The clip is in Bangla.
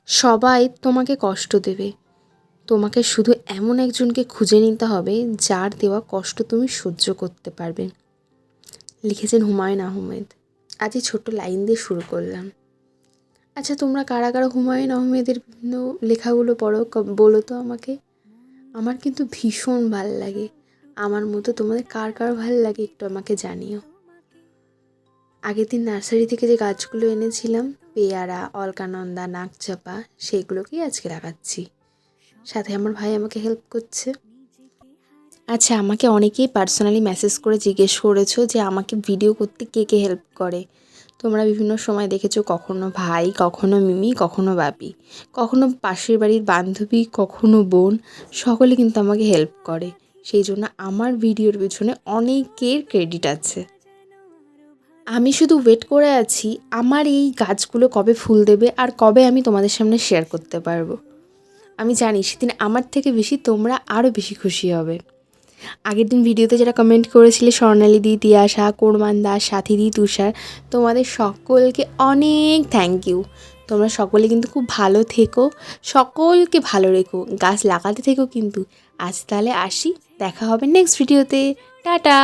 সবাই তোমাকে কষ্ট দেবে, তোমাকে শুধু এমন একজনকে খুঁজে নিতে হবে যার দেওয়া কষ্ট তুমি সহ্য করতে পারবে। লিখেছেন হুমায়ুন আহমেদ। আজ এই ছোট্ট লাইন দিয়ে শুরু করলাম। আচ্ছা, তোমরা কারা কারা হুমায়ুন আহমেদের বিভিন্ন লেখাগুলো পড়ো বলো তো আমাকে। আমার কিন্তু ভীষণ ভাল লাগে। আমার মতো তোমাদের কার কার ভাল লাগে একটু আমাকে জানিও। আগের দিন নার্সারি থেকে যে গাছগুলো এনেছিলাম, পেয়ারা, অলকানন্দা, নাকচাপা, সেইগুলোকেই আজকে লাগাচ্ছি। সাথে আমার ভাই আমাকে হেল্প করছে। আচ্ছা, আমাকে অনেকেই পার্সোনালি মেসেজ করে জিজ্ঞেস করেছো যে আমাকে ভিডিও করতে কে কে হেল্প করে। তোমরা বিভিন্ন সময় দেখেছো, কখনো ভাই, কখনো মিমি, কখনো বাপি, কখনো পাশের বাড়ির বান্ধবী, কখনো বোন, সকলে কিন্তু আমাকে হেল্প করে। সেই জন্য আমার ভিডিওর পিছনে অনেকের ক্রেডিট আছে। আমি শুধু ওয়েট করে আছি আমার এই গাছগুলো কবে ফুল দেবে আর কবে আমি তোমাদের সামনে শেয়ার করতে পারবো। আমি জানি সেদিন আমার থেকে বেশি তোমরা আরও বেশি খুশি হবে। আগের দিন ভিডিওতে যারা কমেন্ট করেছিলে, স্বর্ণালীদি, তিয়াশা, কোরমান দাস, সাথীদি, তুষার, তোমাদের সকলকে অনেক থ্যাংক ইউ। তোমরা সকলে কিন্তু খুব ভালো থেকো, সকলকে ভালো রেখো, গাছ লাগাতে থেকো কিন্তু। আজ তাহলে আসি, দেখা হবে নেক্সট ভিডিওতে। টাটা।